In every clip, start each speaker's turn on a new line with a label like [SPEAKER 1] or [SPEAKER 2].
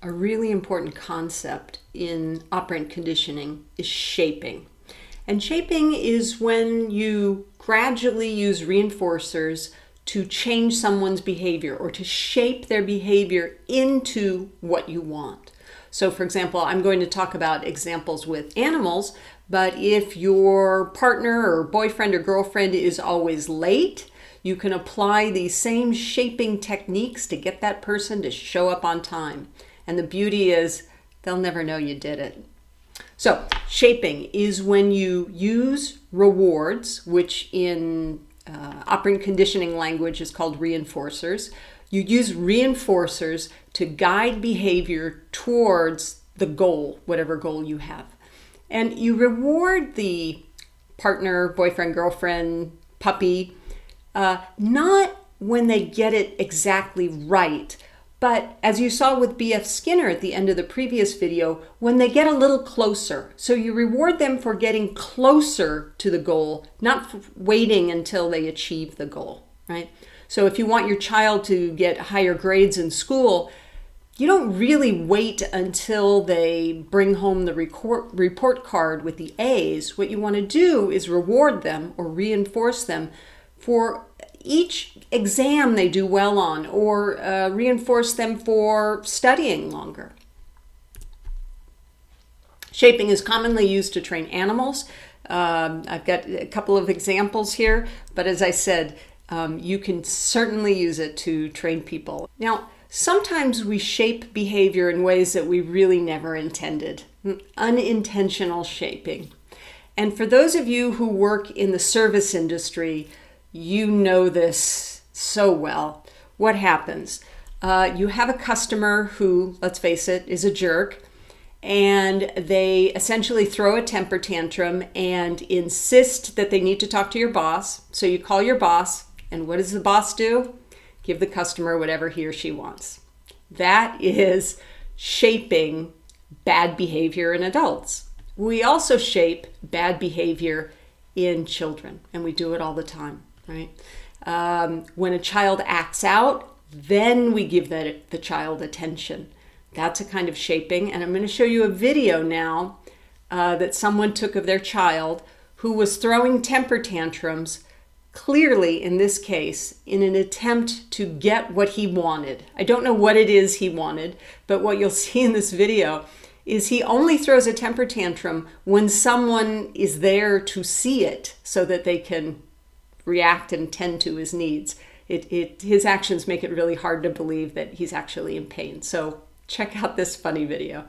[SPEAKER 1] a really important concept in operant conditioning is shaping. And shaping is when you gradually use reinforcers to change someone's behavior or to shape their behavior into what you want. So for example, I'm going to talk about examples with animals, but if your partner or boyfriend or girlfriend is always late, you can apply these same shaping techniques to get that person to show up on time. And the beauty is they'll never know you did it. So shaping is when you use rewards, which in operant conditioning language is called reinforcers. You use reinforcers to guide behavior towards the goal, whatever goal you have. And you reward the partner, boyfriend, girlfriend, puppy, not when they get it exactly right, but as you saw with B.F. Skinner at the end of the previous video, when they get a little closer. So you reward them for getting closer to the goal, not for waiting until they achieve the goal, right? So if you want your child to get higher grades in school, you don't really wait until they bring home the report card with the A's. What you want to do is reward them or reinforce them for each exam they do well on, or reinforce them for studying longer. Shaping is commonly used to train animals. I've got a couple of examples here, but as I said, you can certainly use it to train people. Now, sometimes we shape behavior in ways that we really never intended. Unintentional shaping. And for those of you who work in the service industry, you know this so well. What happens? You have a customer who, let's face it, is a jerk, and they essentially throw a temper tantrum and insist that they need to talk to your boss. So you call your boss, and what does the boss do? Give the customer whatever he or she wants. That is shaping bad behavior in adults. We also shape bad behavior in children, and we do it all the time. Right? When a child acts out, then we give the child attention. That's a kind of shaping. And I'm going to show you a video now that someone took of their child who was throwing temper tantrums, clearly in this case, in an attempt to get what he wanted. I don't know what it is he wanted, but what you'll see in this video is he only throws a temper tantrum when someone is there to see it so that they can react and tend to his needs. His actions make it really hard to believe that he's actually in pain. So check out this funny video.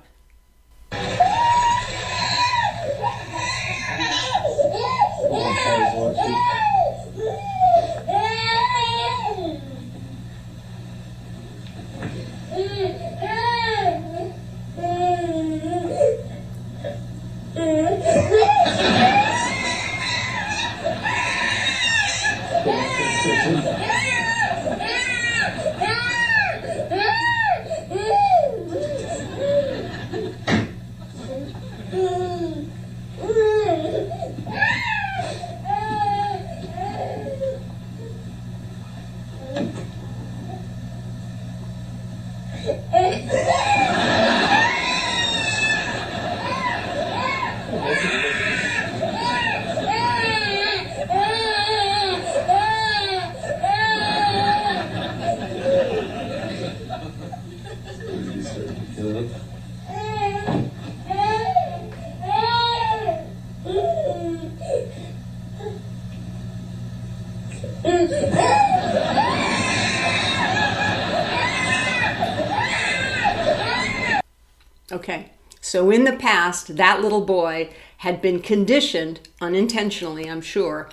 [SPEAKER 1] Okay, so in the past, that little boy had been conditioned, unintentionally, I'm sure,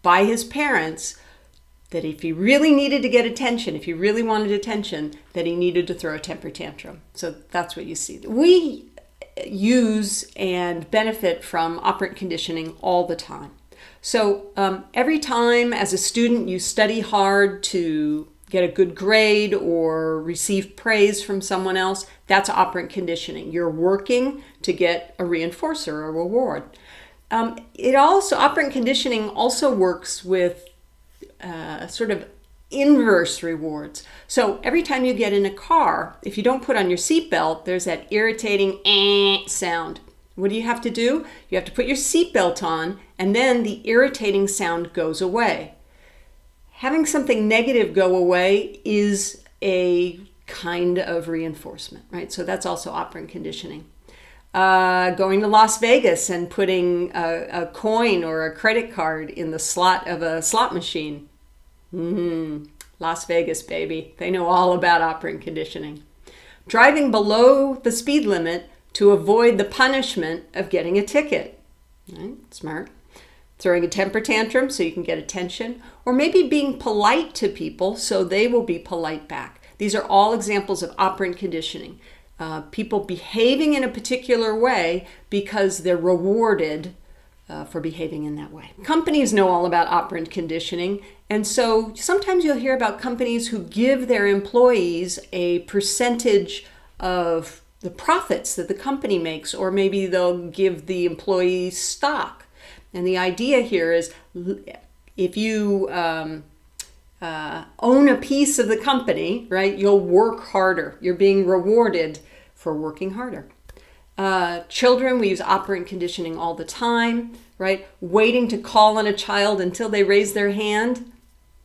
[SPEAKER 1] by his parents that if he really needed to get attention, if he really wanted attention, that he needed to throw a temper tantrum. So that's what you see. We use and benefit from operant conditioning all the time. So every time as a student you study hard to get a good grade or receive praise from someone else, that's operant conditioning. You're working to get a reinforcer, a reward. Operant conditioning also works with sort of inverse rewards. So every time you get in a car, if you don't put on your seatbelt, there's that irritating sound. What do you have to do? You have to put your seatbelt on, and then the irritating sound goes away. Having something negative go away is a kind of reinforcement, right? So that's also operant conditioning. Going to Las Vegas and putting a coin or a credit card in the slot of a slot machine. Las Vegas, baby. They know all about operant conditioning. Driving below the speed limit to avoid the punishment of getting a ticket. Right? Smart. Throwing a temper tantrum so you can get attention. Or maybe being polite to people so they will be polite back. These are all examples of operant conditioning. People behaving in a particular way because they're rewarded for behaving in that way. Companies know all about operant conditioning, and so sometimes you'll hear about companies who give their employees a percentage of the profits that the company makes, or maybe they'll give the employees stock. And the idea here is if you own a piece of the company, right, you'll work harder. You're being rewarded for working harder. Children, we use operant conditioning all the time, right? Waiting to call on a child until they raise their hand.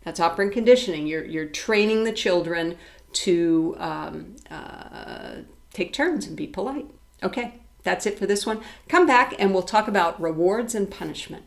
[SPEAKER 1] That's operant conditioning. You're training the children to take turns and be polite. Okay, that's it for this one. Come back and we'll talk about rewards and punishment.